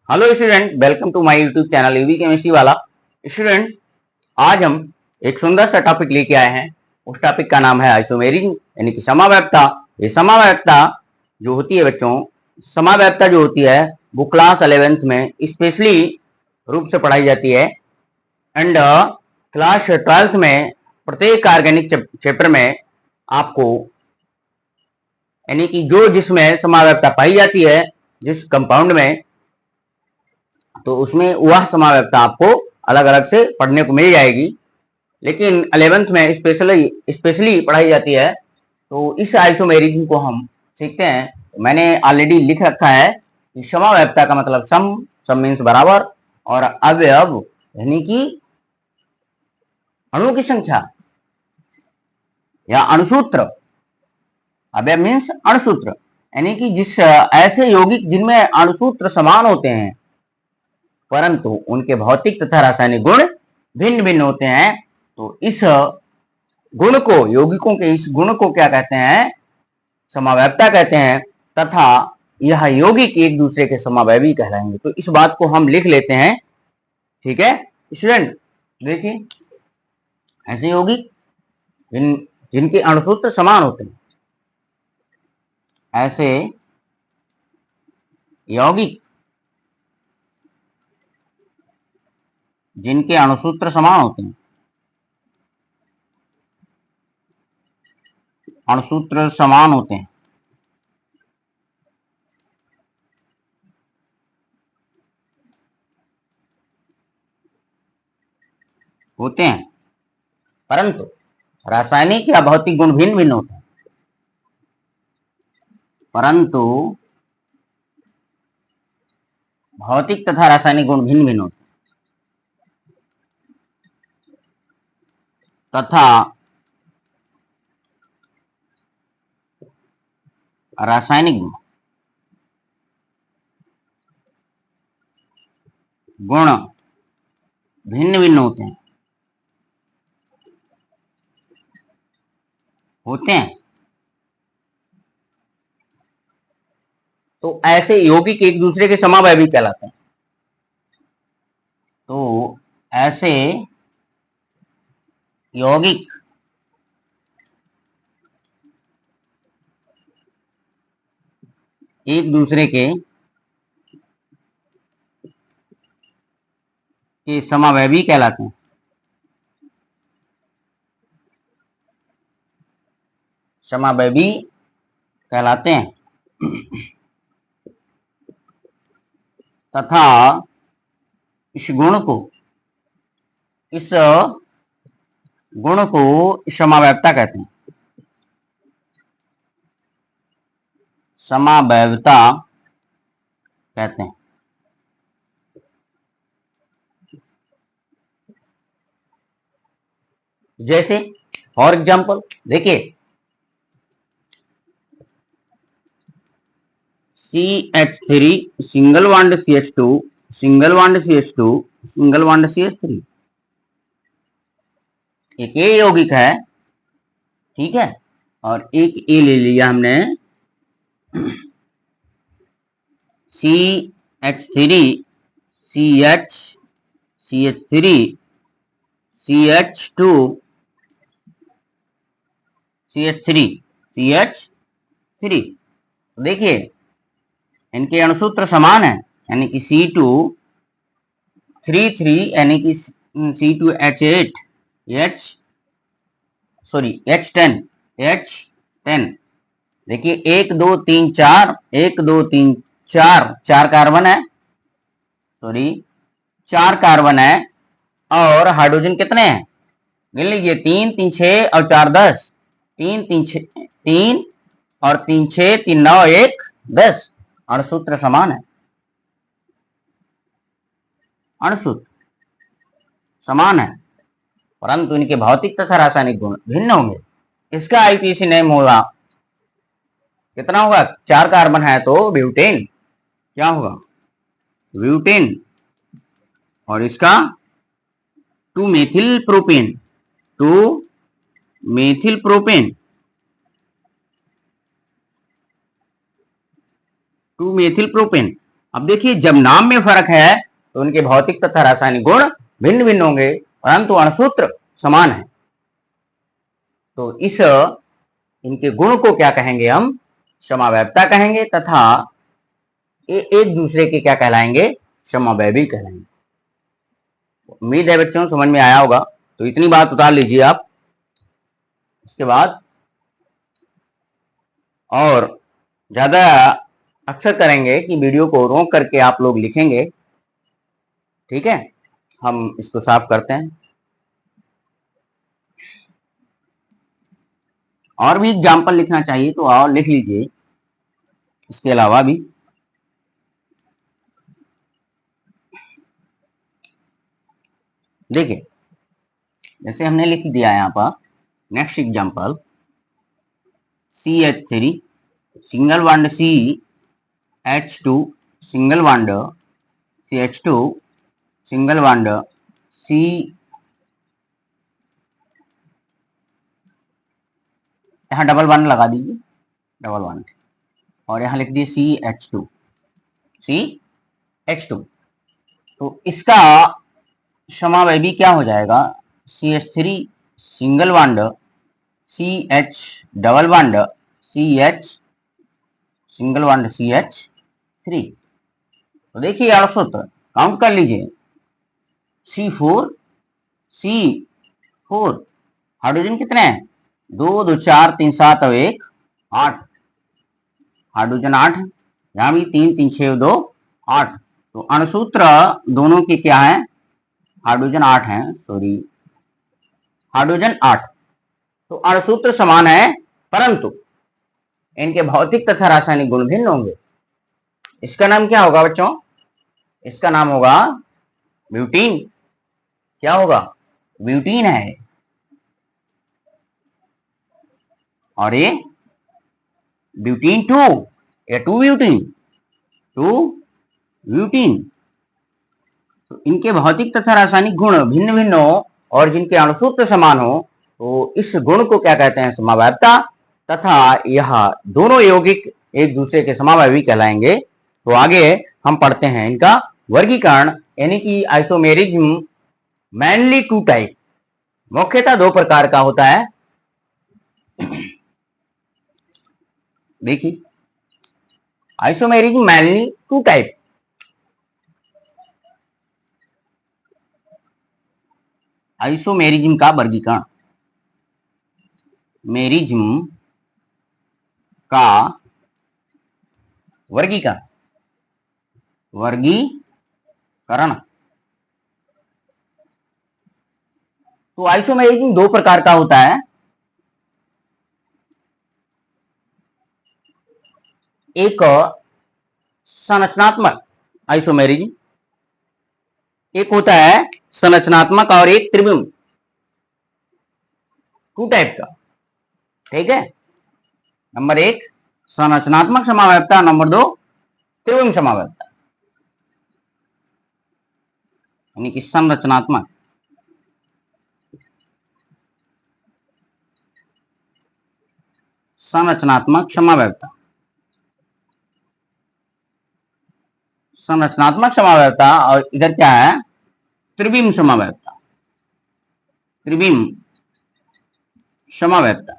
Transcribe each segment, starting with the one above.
Hello student, welcome to my YouTube channel UV chemistry वाला। Student, आज हम एक सुंदर सा टॉपिक लेके आए हैं। उस टॉपिक का नाम है आइसोमेरिज्म यानी कि समावैवता। ये समावैवता जो होती है बच्चों, समावैवता जो होती है वो क्लास 11th में स्पेशली रूप से पढ़ाई जाती है एंड क्लास 12th में प्रत्येक ऑर्गेनिक चैप्टर में आपको यानी कि जो जिसमें समावैवता पाई जाती है जिस कंपाउंड में, तो उसमें वह समावैवता आपको अलग अलग से पढ़ने को मिल जाएगी। लेकिन 11th में स्पेशली पढ़ाई जाती है। तो इस आइसोमेरिज्म को हम सीखते हैं। तो मैंने ऑलरेडी लिख रखा है कि समावैवता का मतलब सम मीन्स बराबर, और अवयव यानी कि अणु की संख्या या अणुसूत्र। अवयव मीन्स अणुसूत्र यानी कि जिस ऐसे यौगिक जिनमें अणुसूत्र समान होते हैं परंतु उनके भौतिक तथा रासायनिक गुण भिन्न भिन्न होते हैं। तो इस गुण को, यौगिकों के इस गुण को क्या कहते हैं? समावैवता कहते हैं। तथा यह यौगिक एक दूसरे के समावैवी कहलाएंगे। तो इस बात को हम लिख लेते हैं, ठीक है स्टूडेंट। देखिए, ऐसे यौगिक जिनके अणुसूत्र समान होते हैं, ऐसे यौगिक जिनके अणुसूत्र समान होते हैं, अणुसूत्र समान होते हैं, होते हैं परंतु रासायनिक या भौतिक गुण भिन्न भिन्न होते हैं। परंतु भौतिक तथा रासायनिक गुण भिन्न भिन्न होते हैं तथा रासायनिक गुण भिन्न भिन्न होते हैं। तो ऐसे यौगिक एक दूसरे के समावैवी कहलाते हैं। तो ऐसे यौगिक एक दूसरे के समावैवी कहलाते हैं। समावैवी कहलाते हैं तथा इस गुण को समावैवता कहते हैं। समावैवता कहते हैं। जैसे फॉर एग्जाम्पल देखिए, CH3 single bond CH2 single bond CH2 single bond CH3, एक ए यौगिक है, ठीक है। और एक ए ले लिया हमने CH3 CH3 CH2 CH3। देखिए, इनके अणुसूत्र समान है यानी कि C2 3 यानी कि C2H8 H10। देखिए, 1 2 3 4 1 2 3 4 4 कार्बन है, सॉरी 4 कार्बन है। और हाइड्रोजन कितने हैं? गिन लीजिए, 3 3 6 और 4 10। 3 3 3 और 3 6 3 9 1 10। अणुसूत्र समान है, अणुसूत्र समान है परंतु इनके भौतिक तथा रासायनिक गुण भिन्न होंगे। इसका आईपीसी नेम होगा, कितना होगा? 4 कार्बन है तो ब्यूटेन। क्या होगा? ब्यूटेन। और इसका 2 methyl propane 2 methyl propane 2 methyl propane. अब देखिए, जब नाम में फर्क है तो उनके भौतिक तथा रासायनिक गुण भिन्न भिन्न होंगे, परंतु अणुसूत्र समान है। तो इस इनके गुण को क्या कहेंगे, हम समवैधता कहेंगे, तथा एक दूसरे के क्या कहलाएंगे, समवैधी कहलाएंगे। उम्मीद है बच्चों समझ में आया होगा। तो इतनी बात उतार लीजिए आप। इसके बाद और ज्यादा अक्सर करेंगे कि वीडियो को रोक करके आप लोग लिखेंगे, ठीक है। हम इसको साफ करते हैं। और भी एग्जाम्पल लिखना चाहिए तो और लिख लीजिए, इसके अलावा भी। देखिए, जैसे हमने लिख दिया यहाँ पर, next example CH3 single bond CH2 single bond CH2 single bond C, यहाँ डबल बॉन्ड लगा दीजिए, डबल बॉन्ड, और यहाँ लिख दिए CH2। तो इसका समावैवी क्या हो जाएगा, CH3 single bond CH double bond CH single bond CH3। तो देखिए अणुसूत्र काउंट कर लीजिए, C4 हाइड्रोजन कितने हैं, 2 2 4 3 7 और 1 8, हाइड्रोजन 8, यहाँ भी 3 3 6 2 8। तो अणुसूत्र दोनों के क्या है, हाइड्रोजन 8 है, सॉरी हाइड्रोजन 8। तो अणुसूत्र समान है, परंतु इनके भौतिक तथा रासायनिक गुण भिन्न होंगे। इसका नाम क्या होगा बच्चों, इसका नाम होगा ब्यूटीन। क्या होगा, ब्यूटीन है। और ये ब्यूटीन 2 या 2 ब्यूटीन। तो इनके भौतिक तथा रासायनिक गुण भिन्न भिन्न हो और जिनके अणुसूत्र समान हो, तो इस गुण को क्या कहते हैं, समवैधता, तथा यह दोनों यौगिक एक दूसरे के समावैवी कहलाएंगे। तो आगे हम पढ़ते हैं इनका वर्गीकरण, यानी कि आइसोमेरिज्म मेनली 2 टाइप, मुख्यतः 2 प्रकार का होता है। देखिए, आइसोमेरिज्म मेनली 2 टाइप। आइसोमेरिज्म का वर्गीकरण, मेरिज्म का वर्गीकरण। तो आइसोमेरिज्म 2 प्रकार का होता है। एक संरचनात्मक आइसोमेरिज्म, एक होता है संरचनात्मक और एक त्रिविम, 2 टाइप का, ठीक है। नंबर 1 संरचनात्मक समावैधता, नंबर 2 त्रिविम समावैधता, यानी कि संरचनात्मक समावैधता। संरचनात्मक समावैधता, और इधर क्या है, त्रिविम समावैधता। त्रिविम समावैधता,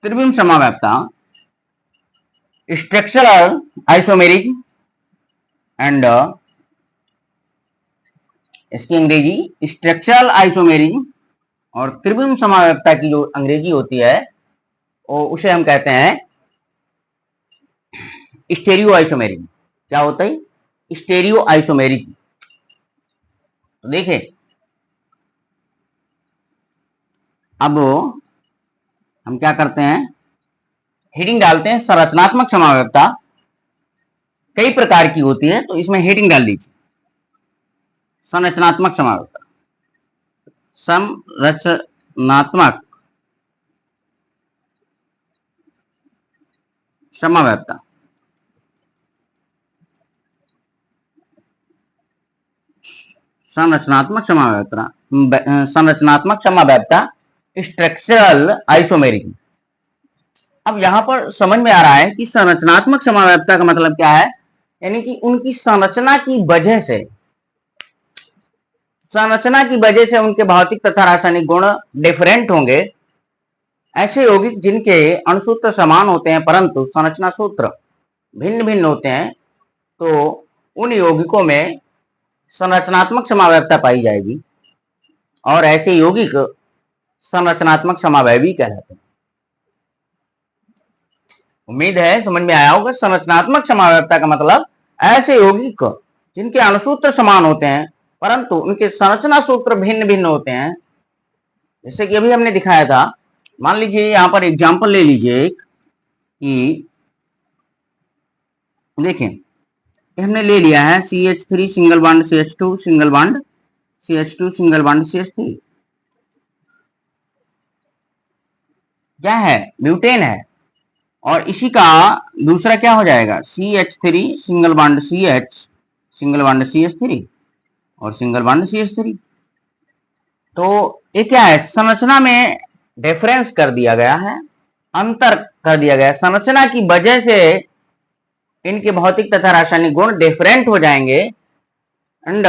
त्रिविम समावैधता स्ट्रक्चरल आइसोमेरिज्म एंड, इसकी अंग्रेजी स्ट्रक्चरल आइसोमेरिज्म, और त्रिविम समावैधता की जो अंग्रेजी होती है वो उसे हम कहते हैं स्टेरियो आइसोमेरिज्म। क्या होता है, स्टेरियो आइसोमेरिज्म। तो देखें, अब हम क्या करते हैं, हेडिंग डालते हैं। संरचनात्मक समावैधता कई प्रकार की होती है, तो इसमें हेडिंग डाल दीजिए, संरचनात्मक समावैधता। संरचनात्मक समावैधता, संरचनात्मक समावैधता, संरचनात्मक समावैधता स्ट्रक्चरल आइसोमेरिज्म। अब यहां पर समझ में आ रहा है कि संरचनात्मक समावैधता का मतलब क्या है, यानी कि उनकी संरचना की वजह से, उनके भौतिक तथा रासायनिक गुण डिफरेंट होंगे। ऐसे यौगिक जिनके अणुसूत्र समान होते हैं परंतु संरचना सूत्र भिन्न भिन्न होते हैं, तो उन यौगिकों में संरचनात्मक समावैधता पाई जाएगी और ऐसे यौगिक संरचनात्मक समावैवी कहलाते हैं। उम्मीद है समझ में आया होगा। संरचनात्मक समावैधता का मतलब ऐसे यौगिक जिनके अणुसूत्र समान होते हैं परंतु उनके संरचना सूत्र भिन्न भिन्न होते हैं। जैसे कि अभी हमने दिखाया था, मान लीजिए यहां पर एग्जांपल ले लीजिए कि देखिए हमने ले लिया है CH3 single bond CH2 single bond CH2 single bond CH3, क्या है, ब्यूटेन है। और इसी का दूसरा क्या हो जाएगा, CH3 single bond CH single bond CH3 और सिंगल बॉन्ड CH3। तो ये क्या है, संरचना में डिफरेंस कर दिया गया है, अंतर कर दिया गया है। संरचना की वजह से इनके भौतिक तथा रासायनिक गुण डिफरेंट हो जाएंगे एंड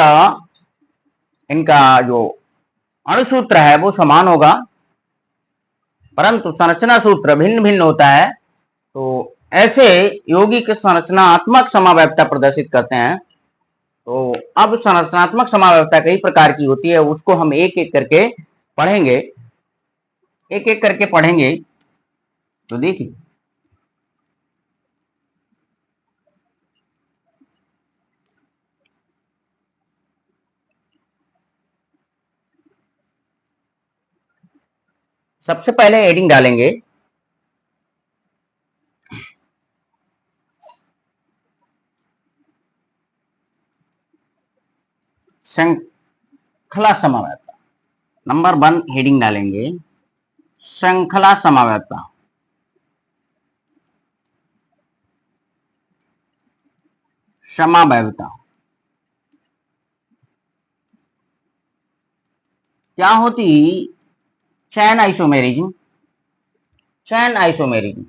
इनका जो अणुसूत्र है वो समान होगा परंतु संरचना सूत्र भिन्न भिन्न होता है। तो ऐसे यौगिक संरचनात्मक समावैधता प्रदर्शित करते हैं। तो अब संरचनात्मक समावैधता कई प्रकार की होती है, उसको हम एक एक करके पढ़ेंगे। तो देखिए सबसे पहले हेडिंग डालेंगे श्रृंखला समावैधता। नंबर 1 हेडिंग डालेंगे श्रृंखला समावैधता। क्या होती, चैन आइसोमेरिज्म। चैन आइसोमेरिज्म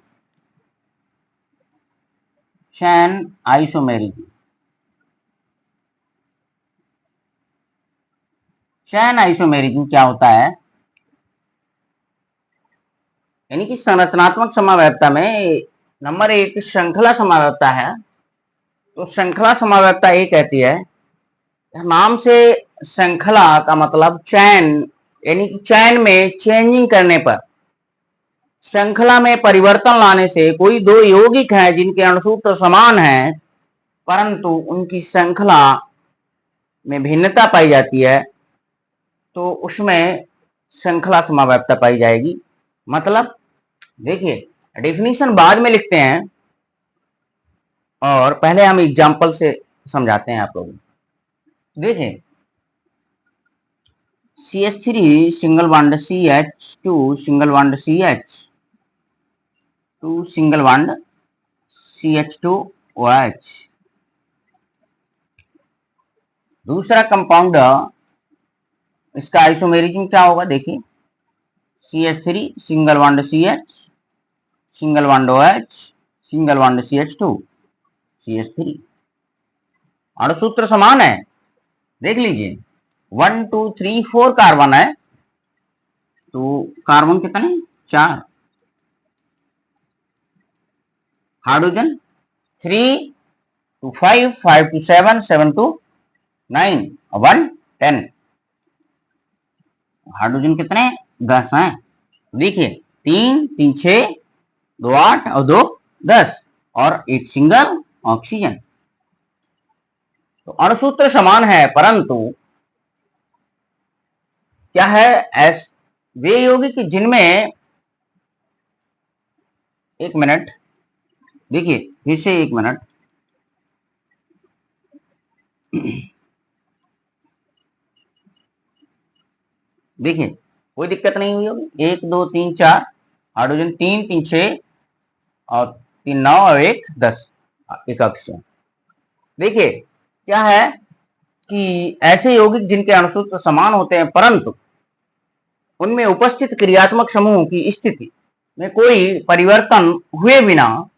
क्या होता है, यानी कि संरचनात्मक समावैधता में नंबर 1 श्रृंखला समावैधता है। तो श्रृंखला समावैधता ये कहती है, नाम से श्रृंखला का मतलब चैन, यानी कि चैन में चेंजिंग करने पर, श्रृंखला में परिवर्तन लाने से कोई दो यौगिक हैं जिनके अणुसूत्र समान हैं परंतु उनकी श्रृंखला में भिन्नता पाई जाती है, तो उसमें श्रृंखला समावैधता पाई जाएगी। मतलब देखिए डेफिनेशन बाद में लिखते हैं और पहले हम एग्जांपल से समझाते हैं आप लोगों को। देखिए CH3 single bond CH2 single bond CH 2 single bond CH2OH। दूसरा कंपाउंड इसका आइसोमेरिज्म क्या होगा, देखिए CH3 single bond CH single bond OH single bond CH2 CH3। अणुसूत्र समान है, देख लीजिए 1 2 3 4 कार्बन है, तो कार्बन कितने, 4। Hydrogen 3 to 5 5 to 7 7 to 9 1 10। Hydrogen कितने, 10 हैं। देखिए 3 3 6 2 8 और 2 10 और एक सिंगल ऑक्सीजन। तो अणुसूत्र समान है परंतु क्या है, वे यौगिक जिनमें, एक मिनट देखिए फिर से एक मिनट, देखिए कोई दिक्कत नहीं हुई होगी, 1 2 3 4 हाइड्रोजन 3 3 6 और 3 9 और 1 10 एक ऑक्सीजन। देखिए क्या है कि ऐसे यौगिक जिनके अणुसूत्र समान होते हैं परंतु उनमें उपस्थित क्रियात्मक समूहों की स्थिति में कोई परिवर्तन हुए बिना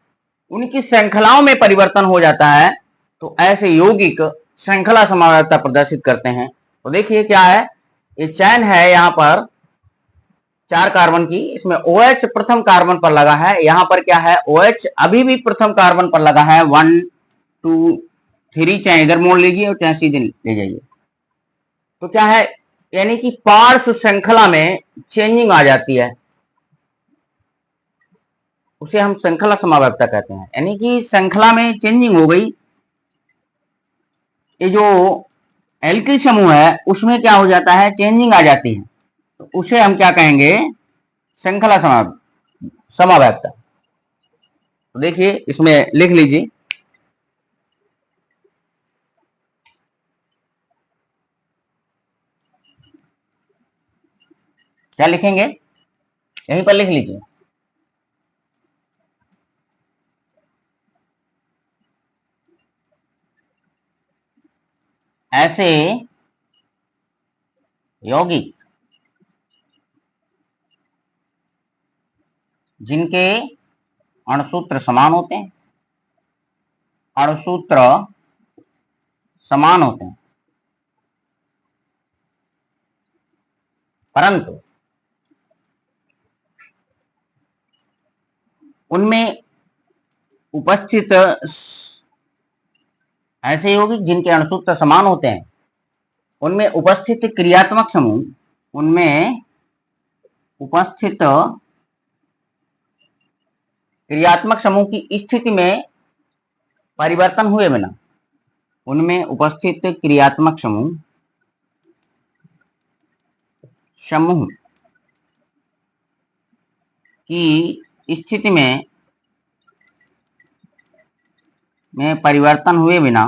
उनकी श्रृंखलाओं में परिवर्तन हो जाता है, तो ऐसे यौगिक श्रृंखला समवायता प्रदर्शित करते हैं। तो देखिए क्या है, ये चैन है यहाँ पर 4 कार्बन की, इसमें OH प्रथम कार्बन पर लगा है। यहाँ पर क्या है, OH अभी भी प्रथम कार्बन पर लगा है। 1 2 3 चाहे इधर मोड़ लीजिए और चाहे सीधे ले जाइए। तो क्या है, यानी कि पार्श्व श्रृंखला में चेंजिंग आ जाती है, उसे हम श्रृंखला समवायता कहते हैं। यानी कि श्रृंखला में चेंजिंग हो गई, ये जो एल्किल समूह है उसमें क्या हो जाता है, चेंजिंग आ जाती है, तो उसे हम क्या कहेंगे, श्रृंखला समवायता। तो देखिए इसमें लिख लीजिए, क्या लिखेंगे, यहीं पर लिख लीजिए। ऐसे यौगिक जिनके अणुसूत्र समान होते हैं, अणुसूत्र समान होते हैं, परंतु उनमें उपस्थित ऐसे यौगिक जिनके अणुसूत्र समान होते हैं, उनमें उपस्थित क्रियात्मक समूह, उनमें उपस्थित क्रियात्मक समूह की स्थिति में परिवर्तन हुए बिना, उनमें उपस्थित क्रियात्मक समूह की स्थिति में परिवर्तन हुए बिना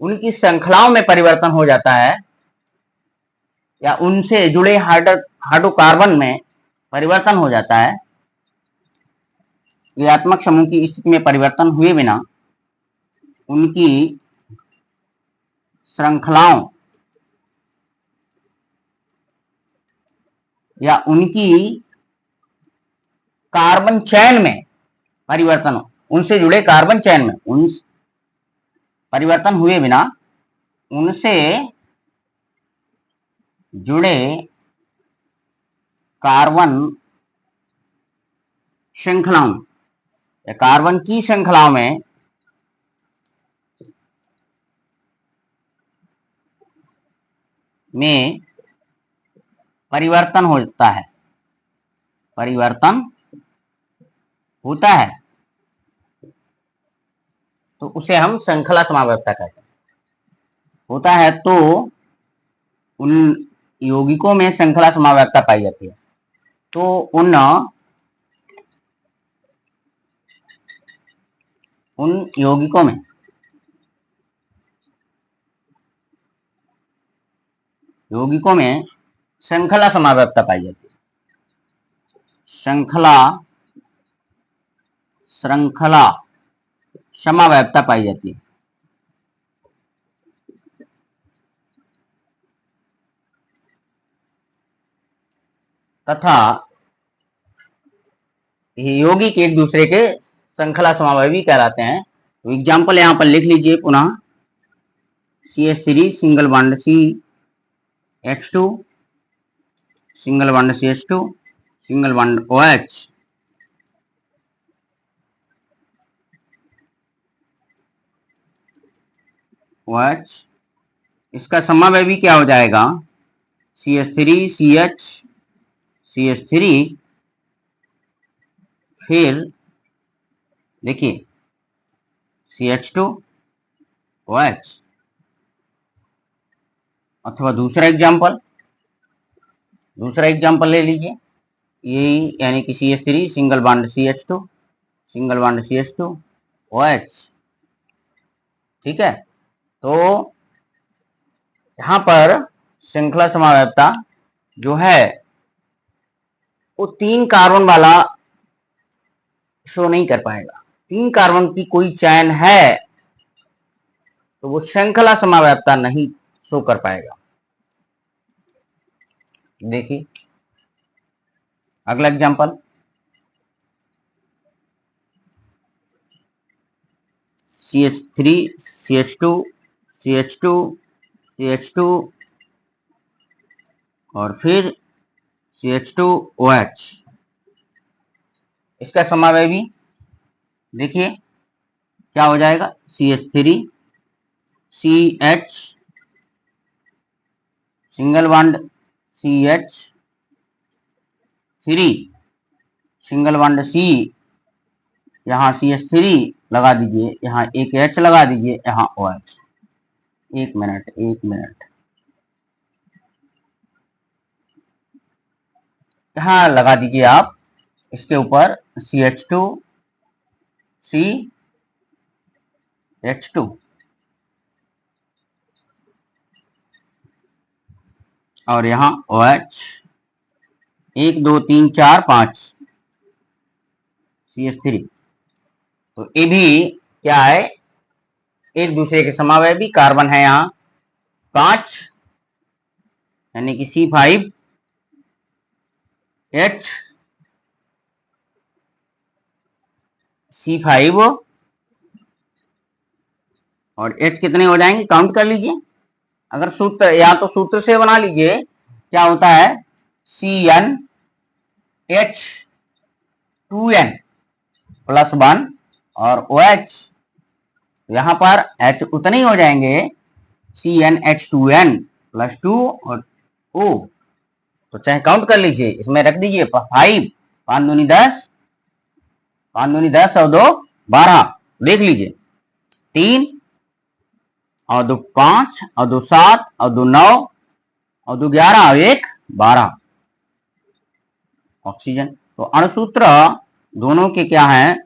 उनकी श्रृंखलाओं में परिवर्तन हो जाता है, या उनसे जुड़े हाइड्रोकार्बन में परिवर्तन हो जाता है। क्रियात्मक समूह की स्थिति में परिवर्तन हुए बिना उनकी श्रृंखलाओं या उनकी कार्बन चैन में परिवर्तन, उनसे जुड़े कार्बन चैन में उन परिवर्तन हुए बिना उनसे जुड़े कार्बन श्रृंखलाओं या कार्बन की श्रृंखलाओं में परिवर्तन होता है, परिवर्तन होता है, तो उसे हम श्रृंखला समवायता कहते हैं। होता है तो उन यौगिकों में श्रृंखला समवायता पाई जाती है। तो उन यौगिकों में श्रृंखला समवायता पाई जाती है। श्रृंखला समवायता पाई जाती है। तथा ये यौगिक एक दूसरे के श्रृंखला समवायवी कहलाते हैं। तो एग्जाम्पल यहां पर लिख लीजिए पुनः, CH3 single bond CH2, single bond CH2, single bond OH, इसका समवायवी क्या हो जाएगा, CH3 CH CH3, फिर देखिए CH2 OH। अथवा दूसरा एग्जाम्पल ले लीजिए, यही यानी कि CH3 single bond CH2, single bond CH2 OH। ठीक है, तो यहां पर श्रृंखला समवायता जो है वो 3 कार्बन वाला शो नहीं कर पाएगा। 3 कार्बन की कोई चैन है तो वो श्रृंखला समवायता नहीं शो कर पाएगा। देखिए अगला example, CH3 CH2 CH2 CH2 और फिर CH2OH। इसका समावेवी देखिए क्या हो जाएगा, CH3 CH single bond CH3 single bond C, यहाँ CH3 लगा दीजिए, यहाँ एक H लगा दीजिए, यहाँ OH। एक मिनट यहाँ लगा दीजिए आप, इसके ऊपर CH2 CH2 और यहाँ OH 1 2 3 4 5 CH3। तो ये भी क्या है, एक दूसरे के समावेवी कार्बन है यहाँ 5, यानी कि C5H C5 और H कितने हो जाएंगे, काउंट कर लीजिए। अगर सूत्र या तो सूत्र से बना लीजिए, क्या होता है CnH2n +1 और OH, यहां पर H उतने ही हो जाएंगे CnH2n +2 और O। तो चाहे काउंट कर लीजिए, इसमें रख दीजिए 5, 5 दूनी 10, 5 दूनी 10 और 2 12, देख लीजिए 3 और 2 5 और 2 7 और 2 9 और 2 11 और 1 12 ऑक्सीजन। तो अणुसूत्र दोनों के क्या है,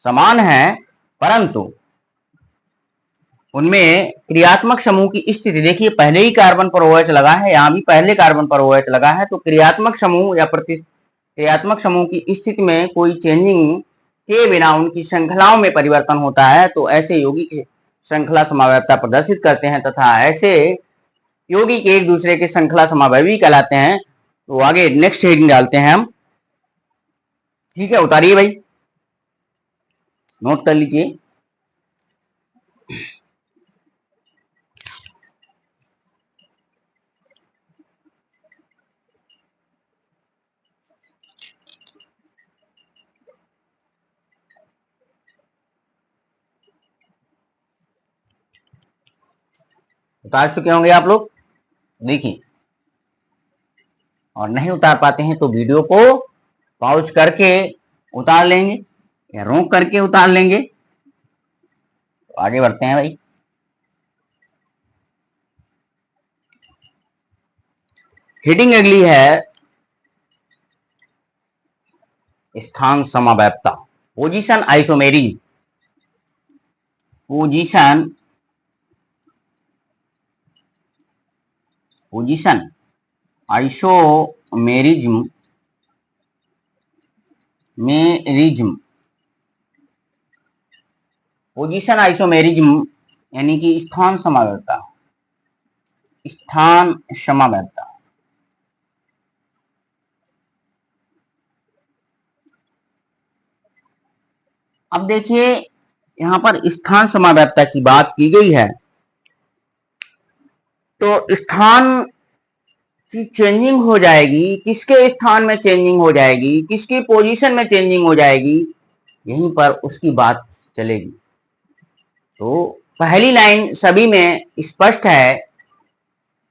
समान है, परंतु उनमें क्रियात्मक समूह की स्थिति देखिए, पहले ही कार्बन पर OH लगा है, यहां भी पहले कार्बन पर OH लगा है। तो क्रियात्मक समूह या क्रियात्मक समूह की स्थिति में कोई चेंजिंग के बिना उनकी श्रृंखलाओं में परिवर्तन होता है, तो ऐसे यौगिक श्रृंखला समावैधता प्रदर्शित करते हैं तथा ऐसे यौगिक एक दूसरे के श्रृंखला समावैवी कहलाते हैं। तो आगे नेक्स्ट हेडिंग डालते हैं हम, ठीक है, उतारिए भाई, नोट कर लीजिए। उतार चुके होंगे आप लोग, देखिए, और नहीं उतार पाते हैं तो वीडियो को पॉज करके उतार लेंगे या रोक करके उतार लेंगे। तो आगे बढ़ते हैं भाई। हेडिंग अगली है स्थान समवैधता, position isomerism. Position isomerism position isomerism यानी कि स्थान समवैधता। अब देखिए यहां पर स्थान समवैधता की बात की गई है, तो स्थान की चेंजिंग हो जाएगी, किसके स्थान में चेंजिंग हो जाएगी, किसकी पोजीशन में चेंजिंग हो जाएगी, यहीं पर उसकी बात चलेगी। तो पहली लाइन सभी में स्पष्ट है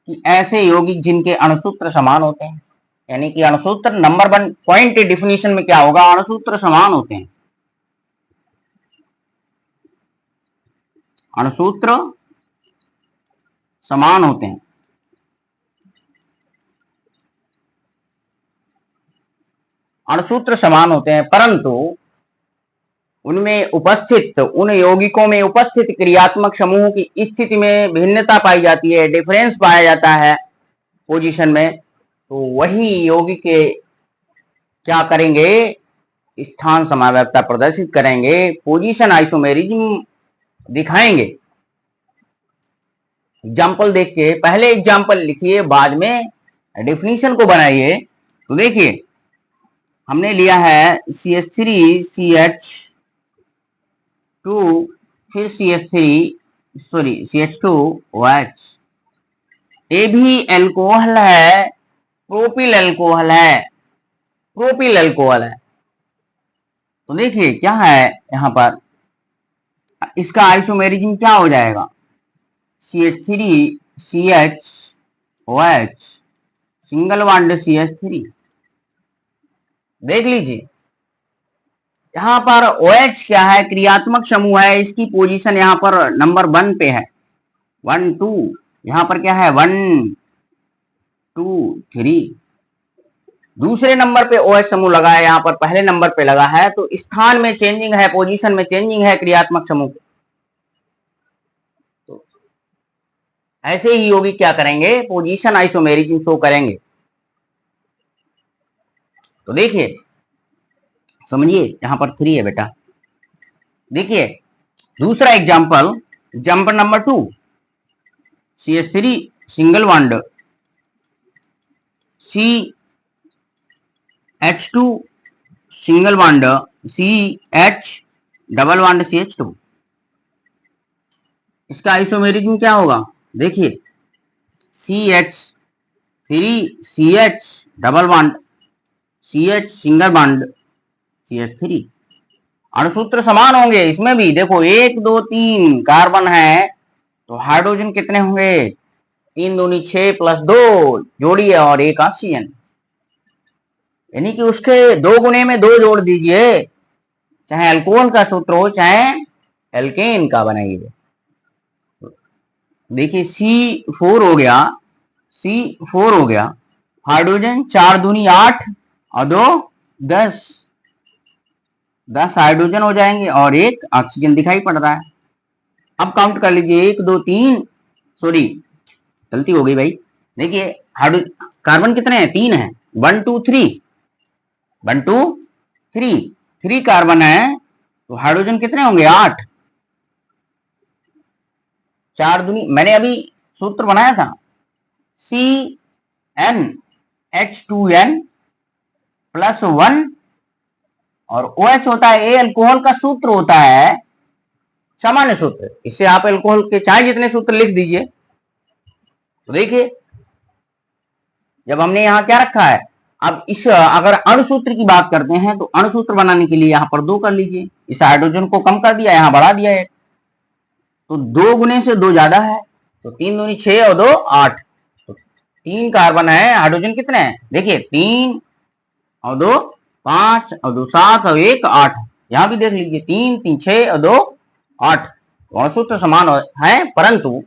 कि ऐसे यौगिक जिनके अणुसूत्र समान होते हैं, यानी कि अणुसूत्र नंबर 1 पॉइंट डिफिनीशन में क्या होगा, अणुसूत्र समान होते हैं। अणुसूत्र समान होते हैं, अणुसूत्र समान होते हैं, परंतु उनमें उपस्थित, उन यौगिकों में उपस्थित क्रियात्मक समूह की स्थिति में भिन्नता पाई जाती है, डिफरेंस पाया जाता है पोजीशन में। तो वही यौगिक क्या करेंगे, स्थान समवैधता प्रदर्शित करेंगे, पोजीशन आइसोमेरिज्म दिखाएंगे। एग्जाम्पल देख के पहले एग्जाम्पल लिखिए, बाद में डेफिनेशन को बनाइए। तो देखिए हमने लिया है CH3 CH2 फिर CH2OH। ये भी एल्कोहल है, प्रोपिल एल्कोहल है, प्रोपिल एल्कोहल है। तो देखिए क्या है यहां पर, इसका आइसोमेरिज्म क्या हो जाएगा, CH3 CHOH single bond CH3। देख लीजिए यहां पर OH क्या है, क्रियात्मक समूह है, इसकी पोजीशन यहां पर नंबर 1 पे है, 1 2। यहां पर क्या है 1 2 3। दूसरे नंबर पे OH समूह लगा है, यहां पर पहले नंबर पे लगा है, तो स्थान में चेंजिंग है, पोजीशन में चेंजिंग है क्रियात्मक समूह। तो ऐसे ही यौगिक क्या करेंगे, पोजीशन आइसोमेरिज्म शो करेंगे। तो देखिए समझिए यहां पर 3 है बेटा। देखिए दूसरा example, example number 2, CH3 single bond CH2 single bond CH double bond CH2। इसका आइसोमेरिज्म क्या होगा, देखिए CH3 CH double bond CH single bond CH3। अणुसूत्र समान होंगे इसमें भी, देखो 1 2 3 कार्बन है, तो हाइड्रोजन कितने होंगे, 3 दूनी 6 प्लस 2 जोड़िए और 1 ऑक्सीजन, यानी कि उसके 2 गुने में 2 जोड़ दीजिए, चाहे अल्कोहल का सूत्र हो चाहे एल्केन का बनाइए। देखिए C4 हो गया, C4 हो गया, हाइड्रोजन 4 दूनी 8 और 2 10, 10 हाइड्रोजन हो जाएंगे और 1 ऑक्सीजन दिखाई पड़ रहा है। अब काउंट कर लीजिए 1 2 3, सॉरी गलती हो गई भाई, देखिए कार्बन कितने हैं, 3 है, 1 2 3, 1 2 3, 3 कार्बन है, तो हाइड्रोजन कितने होंगे 8, 4 दूनी, मैंने अभी सूत्र बनाया था CnH2n प्लस 1 और OH होता है, ए अल्कोहल का सूत्र होता है, सामान्य सूत्र, इससे आप अल्कोहल के चाहे जितने सूत्र लिख दीजिए। तो देखिए जब हमने यहां क्या रखा है, अब इस अगर अणुसूत्र की बात करते हैं तो अणुसूत्र बनाने के लिए यहां पर 2 कर लीजिए, इस हाइड्रोजन को कम कर दिया, यहां बढ़ा दिया 1, तो 2 गुने से 2 ज्यादा है, तो 3 दूनी 6 और 2 8, तो 3 कार्बन है, हाइड्रोजन कितने हैं, देखिए 3 और 2 5 और 2 7 और 1 8, यहां भी देख लीजिए 3 3 6 और 2 8, अणुसूत्र समान है, परंतु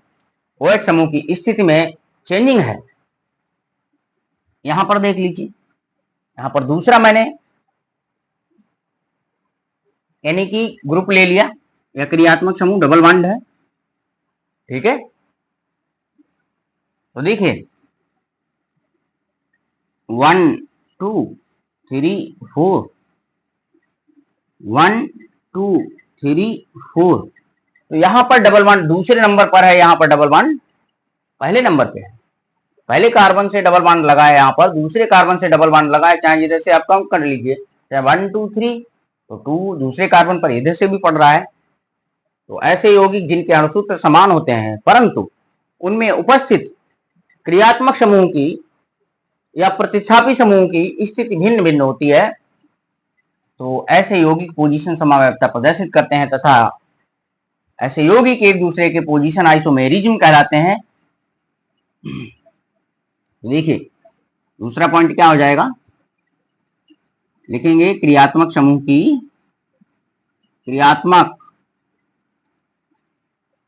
OH समूह की स्थिति में चेंजिंग है। यहां पर देख लीजिए, यहां पर दूसरा मैंने यानी कि ग्रुप ले लिया, या क्रियात्मक समूह डबल बॉन्ड है, ठीक है। तो देखिए 1 2 3 4, 1 2 3 4, तो यहां पर डबल बॉन्ड दूसरे नंबर पर है, यहां पर डबल बॉन्ड पहले नंबर पे है, पहले कार्बन से डबल बॉन्ड लगा है, यहां पर दूसरे कार्बन से डबल बॉन्ड लगा है, चाहे इधर से आप काउंट कर लीजिए, चाहे 1 2 3, तो 2 दूसरे कार्बन पर इधर से भी पड़ रहा है। तो ऐसे यौगिक जिनके अणुसूत्र समान होते हैं परंतु उनमें उपस्थित क्रियात्मक समूह की या प्रतिस्थापी समूह की स्थिति भिन्न भिन्न होती है, तो ऐसे यौगिक पोजीशन समव्यवस्था प्रदर्शित करते हैं तथा ऐसे यौगिक एक दूसरे के पोजीशन आइसोमेरिज्म कहलाते हैं। देखिए दूसरा पॉइंट क्या हो जाएगा, लिखेंगे क्रियात्मक समूह की, क्रियात्मक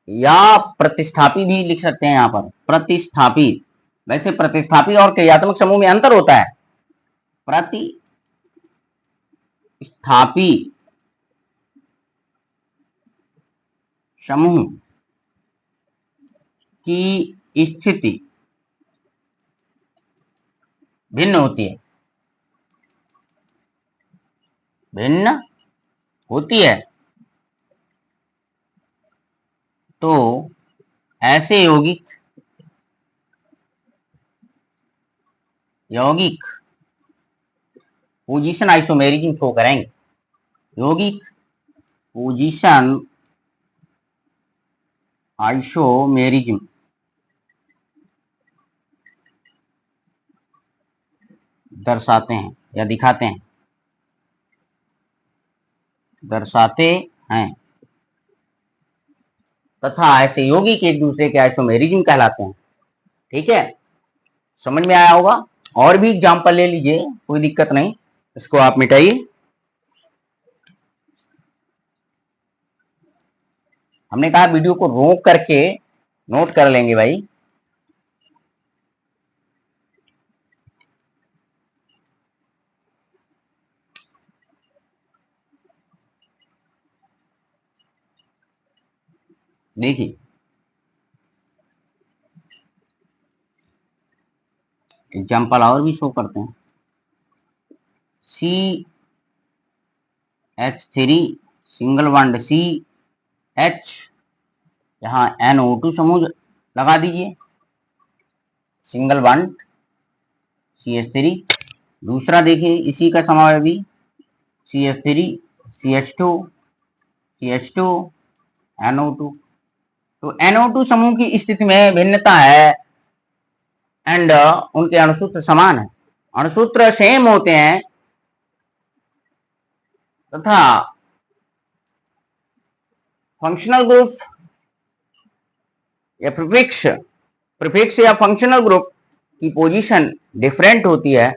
या प्रतिस्थापी भी लिख सकते हैं, यहां पर प्रतिस्थापी, वैसे प्रतिस्थापी और क्रियात्मक समूह में अंतर होता है, प्रतिस्थापी समूह की स्थिति भिन्न होती है, भिन्न होती है, तो ऐसे यौगिक यौगिक पोजीशन आइसोमेरिज्म शो करेंगे। यौगिक पोजीशन आइसोमेरिज्म दर्शाते हैं या दिखाते हैं, दर्शाते हैं तथा ऐसे यौगिक एक दूसरे के आइसोमेरिज्म कहलाते हैं। ठीक है, समझ में आया होगा। और भी एग्जाम्पल ले लीजिए, कोई दिक्कत नहीं, इसको आप मिटाइए। हमने कहा वीडियो को रोक करके नोट कर लेंगे भाई। देखिए एग्जाम्पल और भी शो करते हैं। CH3 सिंगल बॉन्ड CH, यहाँ NO2 समूह लगा दीजिए, सिंगल बॉन्ड CH3। दूसरा देखिए इसी का समावेशी CH3 CH2 CH2 NO2। तो NO2 समूह की स्थिति में भिन्नता है एंड उनके अणुसूत्र समान है, अणुसूत्र सेम होते हैं तथा फंक्शनल ग्रुप या प्रीफिक्स या फंक्शनल ग्रुप की पोजीशन डिफरेंट होती है।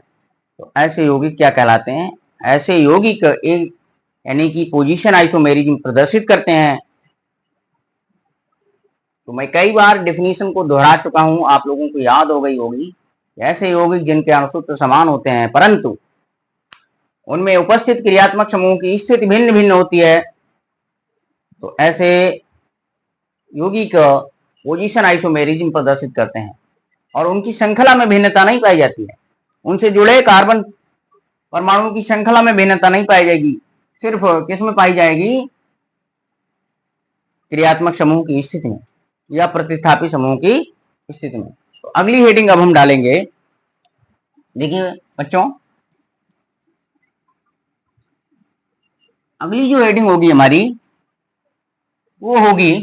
तो ऐसे यौगिक क्या कहलाते हैं? ऐसे यौगिक एक यानी कि पोजीशन आइसोमेरिज्म प्रदर्शित करते हैं। तो मैं कई बार डेफिनेशन को दोहरा चुका हूं, आप लोगों को याद हो गई होगी। ऐसे यौगिक जिनके अणुसूत्र समान होते हैं परंतु उनमें उपस्थित क्रियात्मक समूह की स्थिति भिन्न भिन्न होती है, तो ऐसे यौगिक पोजीशन आइसोमेरिज्म प्रदर्शित करते हैं और उनकी श्रृंखला में भिन्नता नहीं पाई जाती है। उनसे जुड़े कार्बन परमाणुओं की श्रृंखला में भिन्नता नहीं पाई जाएगी, सिर्फ किसमें पाई जाएगी? क्रियात्मक समूह की स्थिति में या प्रतिस्थापी समूह की स्थिति में। तो अगली हेडिंग अब हम डालेंगे। देखिए बच्चों, अगली जो हेडिंग होगी हमारी वो होगी,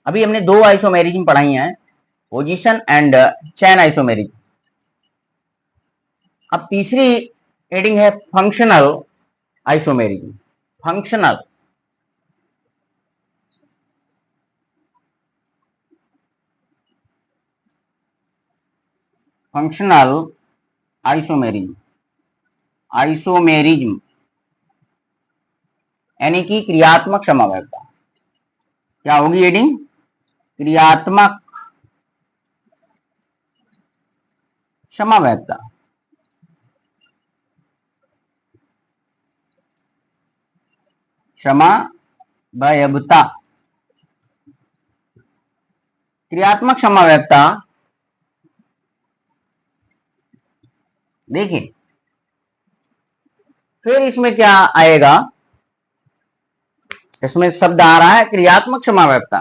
अभी हमने दो आइसोमेरिज्म पढ़ाई हैं, पोजीशन एंड चैन आइसोमेरिज्म। अब तीसरी हेडिंग है functional isomerism. Functional functional isomerism, isomerism यानी कि क्रियात्मक समवायता। क्या होगी हेडिंग? क्रियात्मक समवायता। समवायता, क्रियात्मक समवायता। देखिए फिर इसमें क्या आएगा, इसमें शब्द आ रहा है क्रियात्मक समवायता,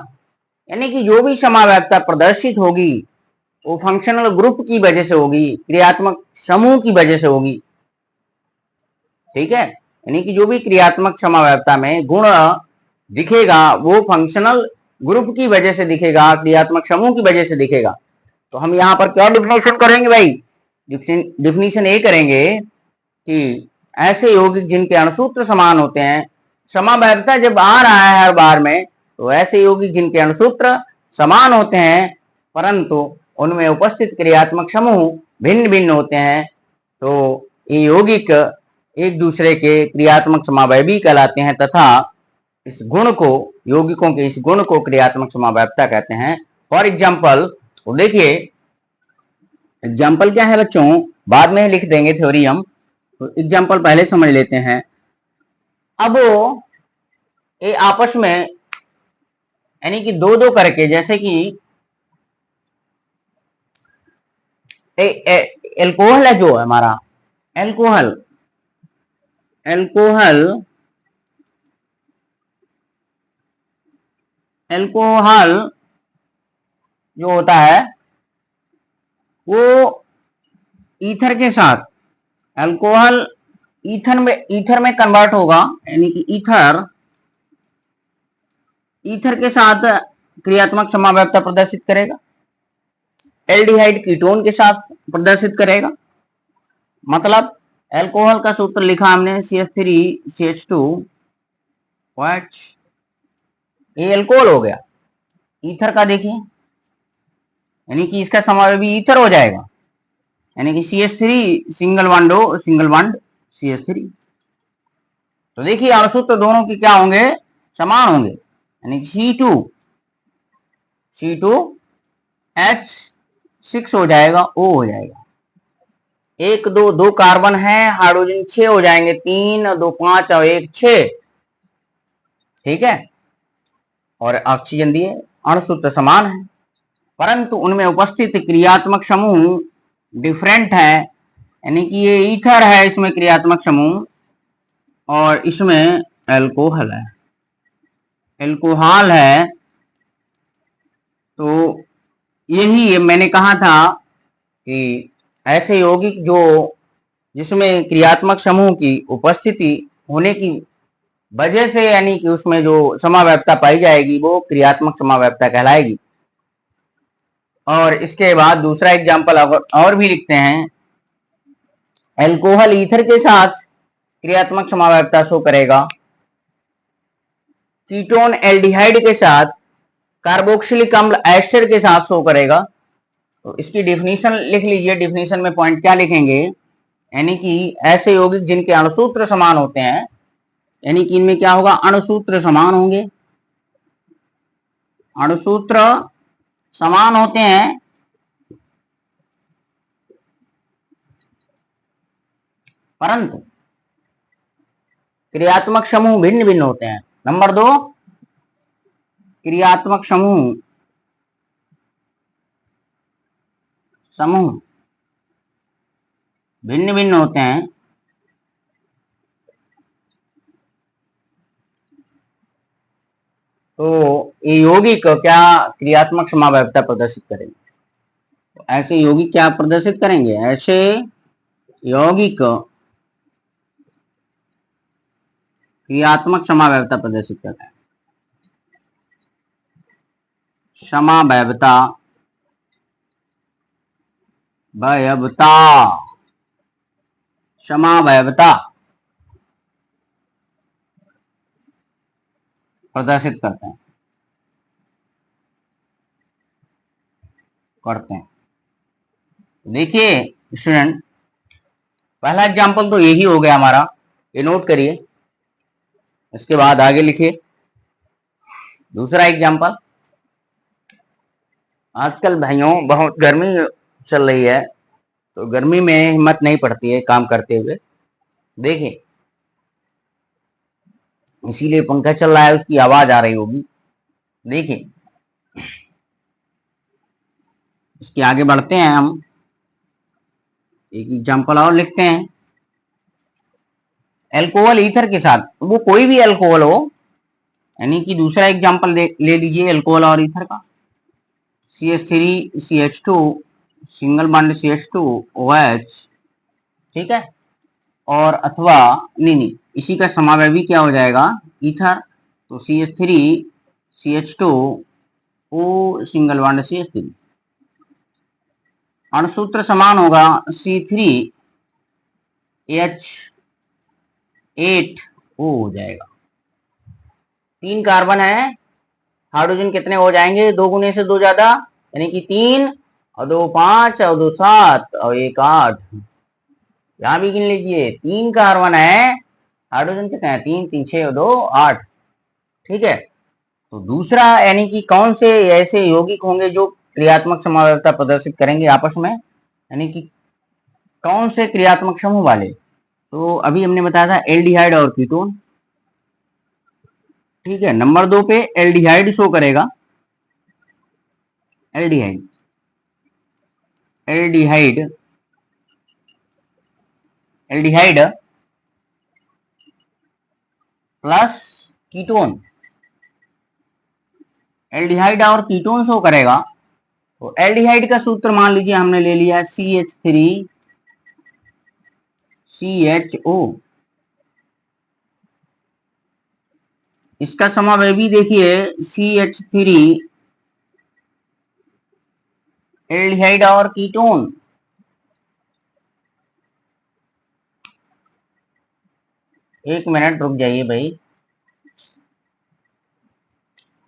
यानी कि जो भी समवायता प्रदर्शित होगी वो फंक्शनल ग्रुप की वजह से होगी, क्रियात्मक समूह की वजह से होगी। ठीक है, यानी कि जो भी क्रियात्मक समवायता में गुण दिखेगा वो फंक्शनल ग्रुप की वजह से दिखेगा, क्रियात्मक समूह की वजह से दिखेगा। तो हम यहाँ पर क्या डिफिनेशन करेंगे भाई? डिफिनेशन ये करेंगे कि ऐसे यौगिक जिनके अणुसूत्र समान होते हैं, समवायता जब आ रहा है हर बार में, तो ऐसे यौगिक जिनके अणुसूत्र समान होते हैं परंतु उनमें उपस्थित क्रियात्मक समूह भिन्न भिन्न होते हैं, तो ये यौगिक एक दूसरे के क्रियात्मक समवायवी कहलाते हैं तथा इस गुण को, यौगिकों के इस गुण को क्रियात्मक समवायता कहते हैं। फॉर एग्जाम्पल, तो देखिए एग्जाम्पल क्या है बच्चों, बाद में लिख देंगे थ्योरी हम, तो एग्जाम्पल पहले समझ लेते हैं। अब ये आपस में यानी कि दो दो करके, जैसे कि एल्कोहल है जो हमारा एल्कोहल, एल्कोहल एल्कोहल जो होता है वो ईथर के साथ अल्कोहल ईथर में कन्वर्ट होगा, यानी कि ईथर के साथ क्रियात्मक समावैधता प्रदर्शित करेगा, एल्डिहाइड कीटोन के साथ प्रदर्शित करेगा। मतलब अल्कोहल का सूत्र लिखा हमने CH3CH2 OH, ये अल्कोहल हो गया। ईथर का देखिए, यानी कि इसका समावेशी ईथर हो जाएगा, यानी कि CH3 सिंगल बॉन्ड CH3। तो देखिए अणुसूत्र दोनों की क्या होंगे, समान होंगे, यानी कि C2H6 हो जाएगा, O हो जाएगा। एक दो कार्बन है, हाइड्रोजन 6 हो जाएंगे, 3 2 5 और 1 6, ठीक है। और ऑक्सीजन दिए, अणुसूत्र समान है, परंतु उनमें उपस्थित क्रियात्मक समूह डिफरेंट है, यानी कि ये ईथर है, इसमें क्रियात्मक समूह, और इसमें अल्कोहल है। तो यही मैंने कहा था कि ऐसे यौगिक जिसमें क्रियात्मक समूह की उपस्थिति होने की वजह से, यानी कि उसमें जो समावैधता पाई जाएगी वो क्रियात्मक समावैधता कहलाएगी। और इसके बाद दूसरा एग्जाम्पल और भी लिखते हैं। अल्कोहल ईथर के साथ क्रियात्मक समावैधता शो करेगा, कीटोन एल्डिहाइड के साथ कार्बोक्सिलिक अम्ल एस्टर के साथ शो करेगा। तो इसकी डिफिनीशन लिख लीजिए, डिफिनीशन में पॉइंट क्या लिखेंगे, यानी कि ऐसे यौगिक जिनके अणुसूत्र समान होते हैं, यानी कि इनमें क्या होगा, अणुसूत्र समान होंगे, अणुसूत्र समान होते हैं, परंतु क्रियात्मक समूह भिन्न भिन्न होते हैं। नंबर 2, क्रियात्मक समूह भिन्न भिन्न होते हैं, तो ये यौगिक क्या क्रियात्मक समावैधता प्रदर्शित करेंगे। ऐसे यौगिक क्या प्रदर्शित करेंगे, ऐसे यौगिक क्रियात्मक समावैधता प्रदर्शित करते हैं। समावैधता प्रदर्शित करते हैं। देखिए स्टूडेंट, पहला एग्जांपल तो यही हो गया हमारा, ये नोट करिए, इसके बाद आगे लिखिए। दूसरा एग्जांपल, आजकल भाइयों बहुत गर्मी चल रही है, तो गर्मी में हिम्मत नहीं पड़ती है काम करते हुए, देखिए इसीलिए पंखा चल रहा है, उसकी आवाज आ रही होगी। देखिए इसके आगे बढ़ते हैं, हम एक एग्जांपल और लिखते हैं। अल्कोहल ईथर के साथ, वो कोई भी अल्कोहल हो, यानी कि दूसरा एग्जांपल ले लीजिए अल्कोहल और ईथर का, CH3CH2 single bond CH2 OH, ठीक है। और अथवा नहीं, इसी का समावयवी क्या हो जाएगा, ईथर, तो CH3CH2 O single bond CH3, अणुसूत्र समान होगा C3H8O हो जाएगा। 3 कार्बन है, हाइड्रोजन कितने हो जाएंगे, 2 गुने से 2 ज्यादा, यानी कि 3 और 2 5 और 2 7 और 1 8, यहां भी गिन लीजिए, 3 कार्बन है, हाइड्रोजन कितने हैं, 3 3 6 और 2 8, ठीक है। तो दूसरा, यानी कि कौन से ऐसे यौगिक होंगे जो क्रियात्मक समावैधता प्रदर्शित करेंगे आपस में, यानी कि कौन से क्रियात्मक समूह वाले, तो अभी हमने बताया था एल्डिहाइड और कीटोन, ठीक है। नंबर 2 पे एल्डिहाइड शो करेगा, aldehyde aldehyde aldehyde plus ketone, aldehyde और कीटोन शो करेगा, तो एल्डिहाइड का सूत्र मान लीजिए हमने ले लिया CH3CHO। इसका समावेशी देखिए CH3 एल्डिहाइड और कीटोन। एक मिनट रुक जाइए भाई।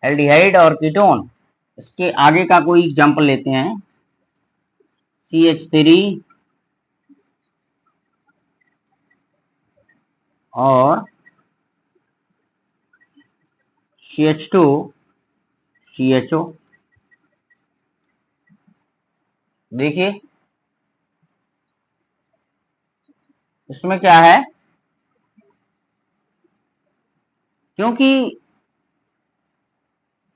एल्डिहाइड और कीटोन, इसके आगे का कोई एग्जाम्पल लेते हैं। CH3 और CH2CHO। देखिए इसमें क्या है, क्योंकि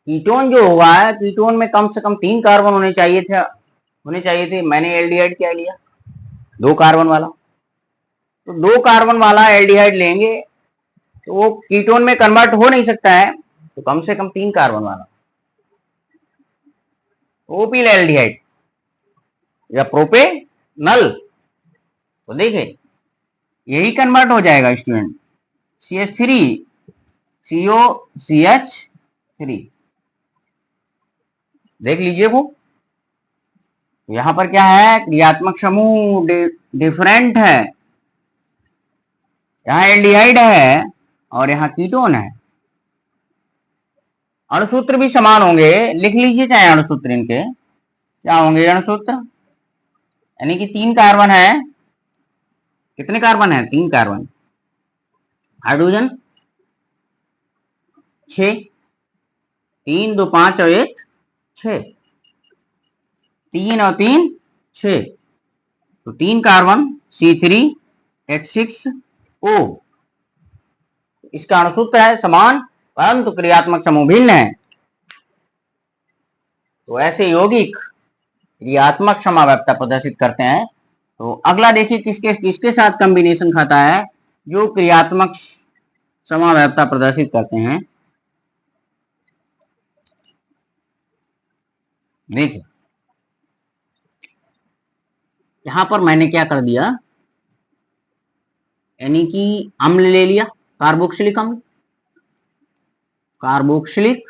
कीटोन जो होगा, कीटोन में कम से कम 3 कार्बन होने चाहिए थे। मैंने एल्डिहाइड क्या लिया, 2 कार्बन वाला। तो 2 कार्बन वाला एल्डिहाइड लेंगे तो वो कीटोन में कन्वर्ट हो नहीं सकता है, तो कम से कम 3 कार्बन वाला ओपील एल्डिहाइड या प्रोपेनल। तो देखिए यही कन्वर्ट हो जाएगा स्टूडेंट, CH3 COCH3। देख लीजिए वो यहां पर क्या है, क्रियात्मक समूह डिफरेंट है। यहाँ एल्डिहाइड है और यहाँ कीटोन है। अणुसूत्र भी समान होंगे, लिख लीजिए चाहे अणुसूत्र इनके क्या होंगे। अणुसूत्र यानी कि 3 कार्बन है। कितने कार्बन है, 3 कार्बन। हाइड्रोजन 6, 3 2 5 और 1 6, 3 और 3 6, तो 3 कार्बन C3H6O। इसका अणुसूत्र है समान परंतु क्रियात्मक समूह भिन्न है। तो ऐसे यौगिक क्रियात्मक समावैधता प्रदर्शित करते हैं। तो अगला देखिए किसके किसके साथ कॉम्बिनेशन खाता है जो क्रियात्मक समावैधता प्रदर्शित करते हैं। देखिए यहां पर मैंने क्या कर दिया, यानी कि अम्ल ले लिया, कार्बोक्सिलिक अम्ल। कार्बोक्सिलिक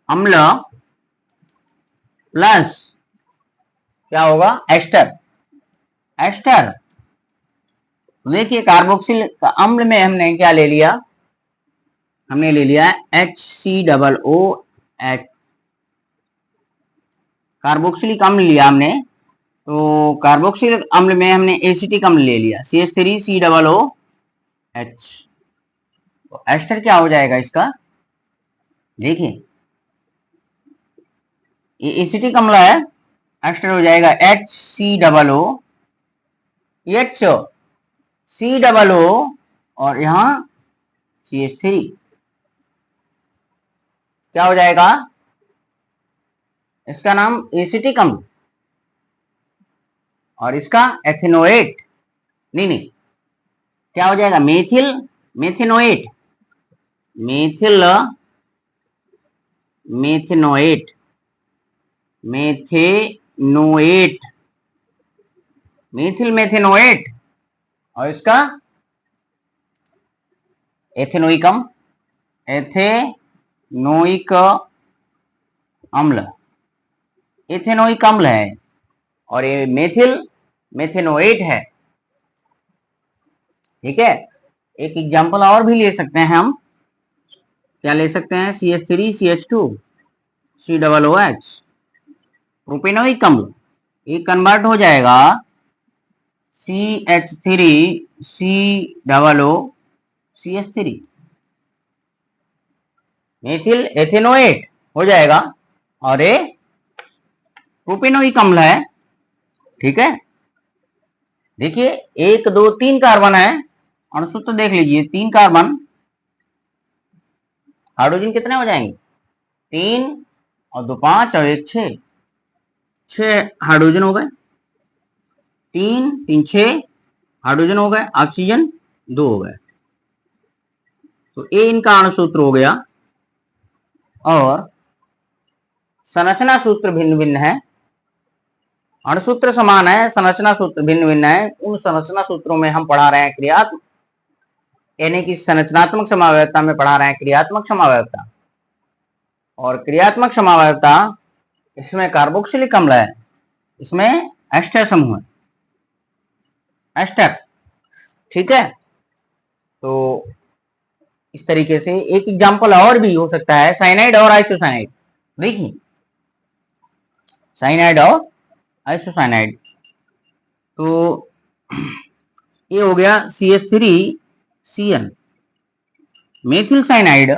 अम्ल प्लस क्या होगा, एस्टर। देखिए कार्बोक्सिलिक अम्ल में हमने क्या ले लिया, हमने ले लिया HCOOH। कार्बोक्सिलिक अम्ल लिया हमने, तो कार्बोक्सिलिक अम्ल में हमने एसिटिक अम्ल ले लिया CH3COOH। तो एस्टर क्या हो जाएगा इसका, देखिए ये एसिटिक अम्ल है, एस्टर हो जाएगा HCOOH और यहां CH3 क्या हो जाएगा, इसका नाम एसिटिक अम्ल और इसका एथेनोएट। नहीं क्या हो जाएगा, मेथिनोएट। मेथिल मेथेनोएट और इसका एथेनोइक अम्ल है और ये मेथिल मेथेनोएट है। ठीक है, एक एग्जांपल और भी ले सकते हैं हम, क्या ले सकते हैं, CH3CH2COOH प्रोपेनोइक अम्ल, ये कन्वर्ट हो जाएगा CH3COOCH3 मेथिल एथेनोएट हो जाएगा और ये प्रोपेनोइक अम्ल है। ठीक है, देखिए 1 2 3 कार्बन है, अणुसूत्र देख लीजिए 3 कार्बन, हाइड्रोजन कितने हो जाएंगे, 3 और 2 5 और 1 6, 6 हाइड्रोजन हो गए, 3 3 6 हाइड्रोजन हो गए, ऑक्सीजन 2 हो गए। तो ये इनका अणुसूत्र हो गया और संरचना सूत्र भिन्न भिन्न है, अणुसूत्र समान है, संरचना सूत्र भिन्न भिन्न है। उन संरचना सूत्रों में हम पढ़ा रहे हैं क्रियात्मक, यानी कि संरचनात्मक समावयवता में पढ़ा रहे हैं क्रियात्मक समावयवता। और क्रियात्मक समावयवता, इसमें कार्बोक्सिलिक अम्ल है, इसमें एस्टर समूह है, एस्टर। ठीक है, तो इस तरीके से एक एग्जाम्पल और भी हो सकता है, साइनाइड और आइसोसाइनाइड। देखिए, साइनाइड और आइसोसाइनाइड, तो ये हो गया CH3CN मेथिल साइनाइड,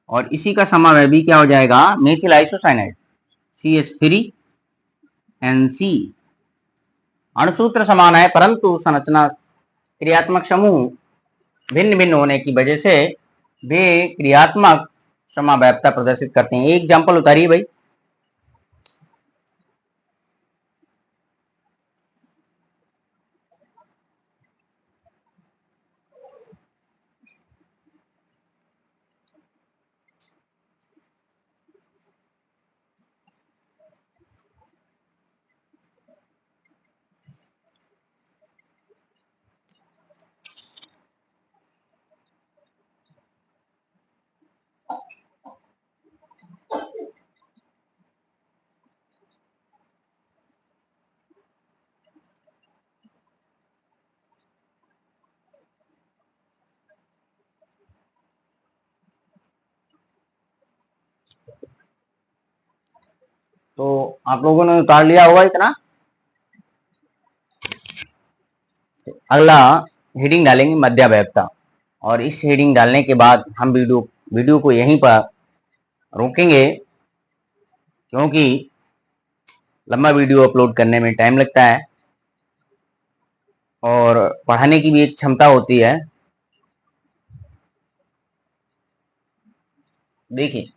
और इसी का समावयवी क्या हो जाएगा, मेथिल आइसोसाइनाइड CH3NC। अणुसूत्र समान है परंतु संरचना क्रियात्मक समूह भिन्न भिन्न होने की वजह से वे क्रियात्मक समावयवता प्रदर्शित करते हैं। एक एग्जाम्पल उतारिए भाई। तो आप लोगों ने उतार लिया होगा इतना। अगला हेडिंग डालेंगे मध्यावयवता, और इस हेडिंग डालने के बाद हम वीडियो को यहीं पर रोकेंगे, क्योंकि लंबा वीडियो अपलोड करने में टाइम लगता है और पढ़ाने की भी एक क्षमता होती है। देखिए,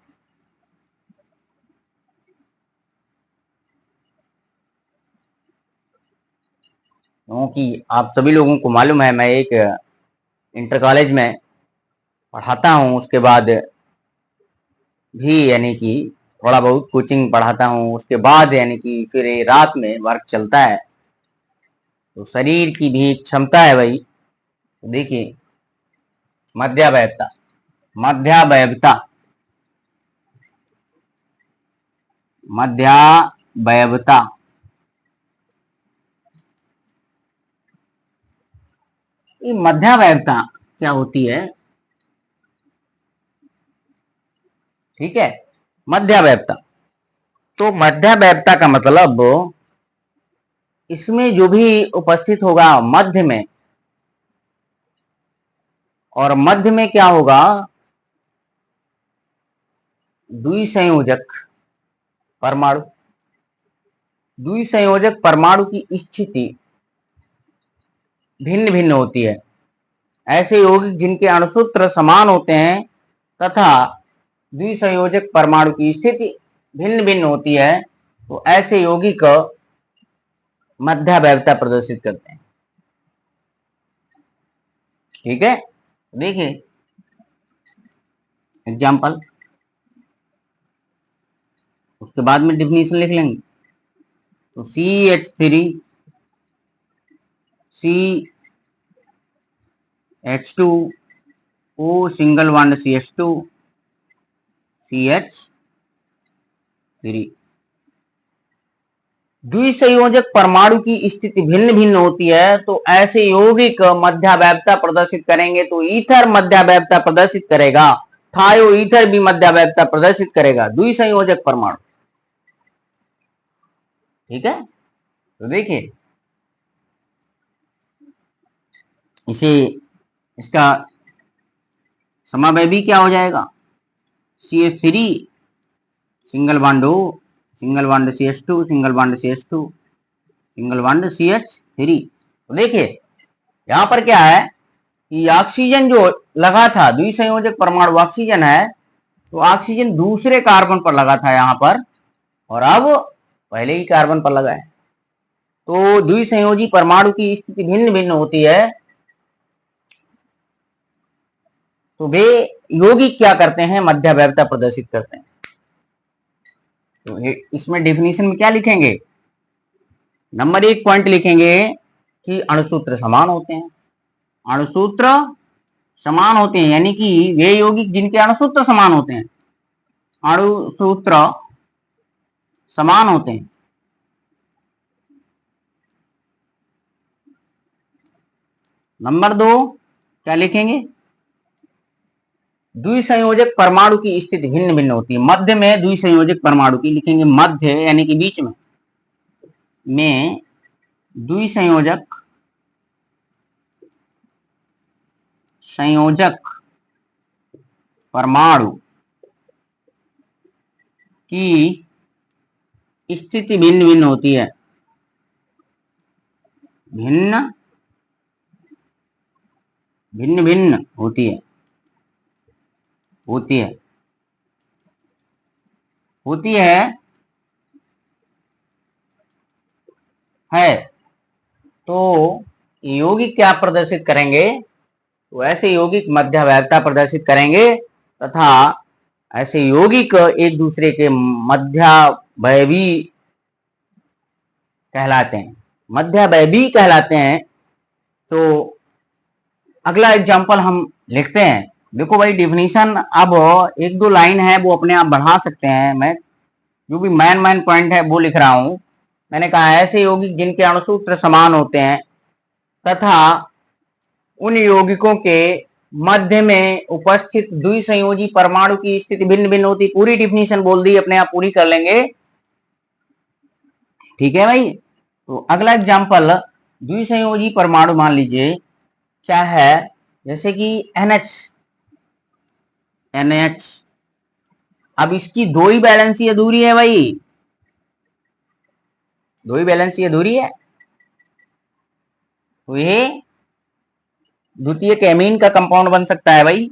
क्योंकि आप सभी लोगों को मालूम है मैं एक इंटर कॉलेज में पढ़ाता हूँ, उसके बाद भी यानी कि थोड़ा बहुत कोचिंग पढ़ाता हूँ, उसके बाद यानी कि फिर रात में वर्क चलता है, तो शरीर की भी क्षमता है भाई। तो देखिए, मध्यावयवता, मध्यावयवता, मध्यावयवता, ये मध्यावयवता क्या होती है? ठीक है, मध्यावयवता, तो मध्यावयवता का मतलब इसमें जो भी उपस्थित होगा मध्य में, और मध्य में क्या होगा, द्विसंयोजक परमाणु, द्विसंयोजक परमाणु की स्थिति भिन्न भिन्न होती है। ऐसे यौगिक जिनके अणुसूत्र समान होते हैं तथा द्विसंयोजक परमाणु की स्थिति भिन्न भिन्न होती है, तो ऐसे यौगिक मध्यावयवता प्रदर्शित करते हैं। ठीक है, देखिए एग्जाम्पल, उसके बाद में डिफिनीशन लिख लेंगे। तो CH3 CH2 O single bond CH2 CH3, द्विसंयोजक परमाणु की स्थिति भिन्न भिन्न होती है, तो ऐसे यौगिक मध्यावयवता प्रदर्शित करेंगे। तो ईथर मध्यावयवता प्रदर्शित करेगा, थायो ईथर भी मध्यावयवता प्रदर्शित करेगा, द्विसंयोजक परमाणु। ठीक है, तो देखिए इसे, इसका समावयवी क्या हो जाएगा, CH3 single bond O single bond CH2 single bond CH2 single bond CH3। तो देखिए यहां पर क्या है कि ऑक्सीजन जो लगा था, द्विसंयोजक परमाणु ऑक्सीजन है, तो ऑक्सीजन दूसरे कार्बन पर लगा था यहां पर, और अब पहले ही कार्बन पर लगा है। तो द्विसंयोजी परमाणु की स्थिति भिन्न भिन्न होती है, तो वे यौगिक क्या करते हैं, मध्यावयवता प्रदर्शित करते हैं। तो इसमें डेफिनेशन में क्या लिखेंगे? नंबर 1 पॉइंट लिखेंगे कि अणुसूत्र समान होते हैं। अणुसूत्र समान होते हैं यानी कि वे यौगिक जिनके अणुसूत्र समान होते हैं, अणुसूत्र समान होते हैं। नंबर 2 क्या लिखेंगे? द्विसंयोजक परमाणु की स्थिति भिन्न भिन्न होती है। मध्य में द्विसंयोजक परमाणु की लिखेंगे, मध्य यानी कि बीच में द्विसंयोजक परमाणु की स्थिति भिन्न भिन्न होती है। भिन्न भिन्न होती है तो यौगिक क्या प्रदर्शित करेंगे? तो ऐसे यौगिक मध्यावैधता प्रदर्शित करेंगे तथा ऐसे यौगिक एक दूसरे के मध्यावैवी कहलाते हैं। तो अगला एग्जांपल हम लिखते हैं। देखो भाई, डिफिनीशन अब 1-2 लाइन है वो अपने आप बढ़ा सकते हैं। मैं जो भी मेन पॉइंट है वो लिख रहा हूं। मैंने कहा ऐसे यौगिक जिनके अणुसूत्र समान होते हैं तथा उन यौगिकों के मध्य में उपस्थित द्विसंयोजी परमाणु की स्थिति भिन्न भिन्न होती। पूरी डिफिनीशन बोल दी, अपने आप पूरी कर लेंगे। ठीक है भाई। तो अगला एग्जांपल, द्विसंयोजी परमाणु मान लीजिए क्या है, जैसे कि NH। अब इसकी दो ही वैलेंसी अधूरी है भाई, दो ही वैलेंसी अधूरी है। तो ये द्वितीयक एमीन का कंपाउंड बन सकता है भाई।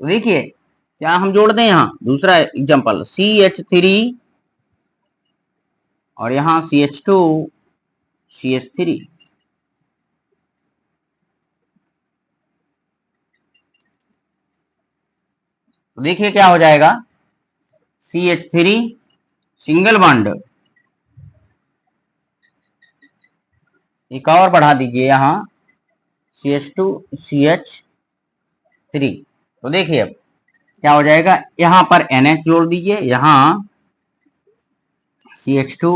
तो देखिए क्या हम जोड़ दें, यहां दूसरा एग्जांपल CH3 और यहां CH2 CH3। तो देखिए क्या हो जाएगा, CH3 सिंगल बॉन्ड, एक और बढ़ा दीजिए यहां CH2 CH3। तो देखिए अब क्या हो जाएगा, यहां पर NH जोड़ दीजिए, यहां CH2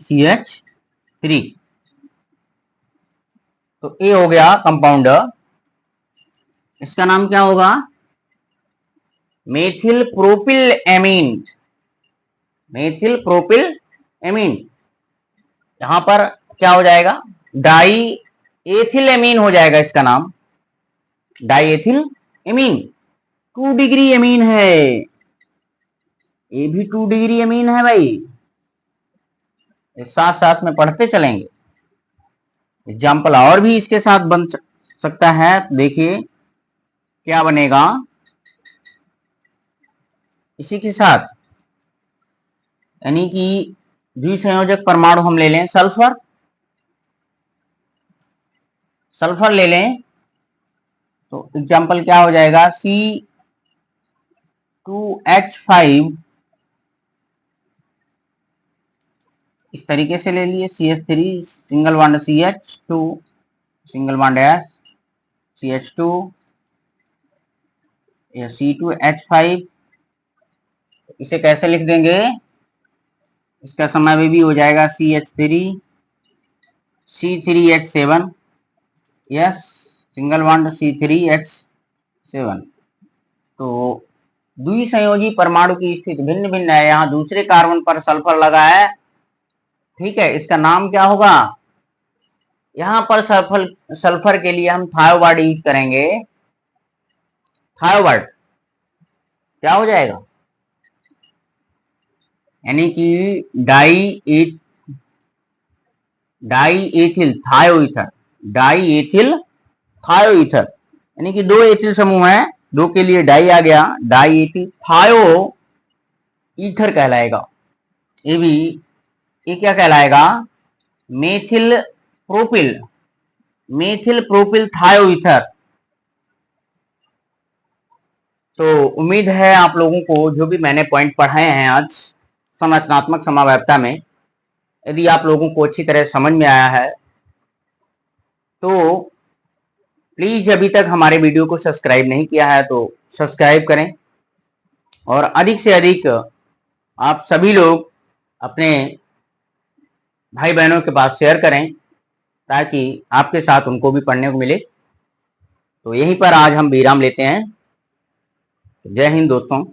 CH3। तो ये हो गया कंपाउंड। इसका नाम क्या होगा? Methyl propyl amine. Methyl propyl amine. यहां पर क्या हो जाएगा, डाई एथिल एमीन हो जाएगा इसका नाम, die ethyl amine. 2 degree amine है, ये भी 2 डिग्री एमीन है भाई। साथ साथ में पढ़ते चलेंगे। एग्जाम्पल और भी इसके साथ बन सकता है। देखिए क्या बनेगा इसी के साथ, यानी कि द्विसंयोजक परमाणु हम ले लें, सल्फर ले लें। तो एग्जाम्पल क्या हो जाएगा, C2H5 इस तरीके से ले लिए, CH3 single bond CH2 single bond S CH2 या C2H5। इसे कैसे लिख देंगे, इसका समय भी हो जाएगा CH3 C3H7 yes single bond C3H7। तो द्विसंयोजी परमाणु की स्थिति भिन्न भिन्न है। यहाँ दूसरे कार्बन पर सल्फर लगा है, ठीक है। इसका नाम क्या होगा, यहां पर सल्फर के लिए हम थायोबार्ड यूज करेंगे। थायोबार्ड क्या हो जाएगा, यानी कि डाई एथिल थायोईथर, यानी कि 2 एथिल समूह है, 2 के लिए डाई आ गया, डाई एथिल थायो ईथर कहलाएगा। ये क्या कहलाएगा, मेथिल प्रोपिल थायोईथर। तो उम्मीद है आप लोगों को जो भी मैंने पॉइंट पढ़ाए हैं आज संरचनात्मक समाव्यवस्था में, यदि आप लोगों को अच्छी तरह समझ में आया है तो प्लीज अभी तक हमारे वीडियो को सब्सक्राइब नहीं किया है तो सब्सक्राइब करें और अधिक से अधिक आप सभी लोग अपने भाई बहनों के पास शेयर करें ताकि आपके साथ उनको भी पढ़ने को मिले। तो यहीं पर आज हम विराम लेते हैं। जय हिंद दोस्तों।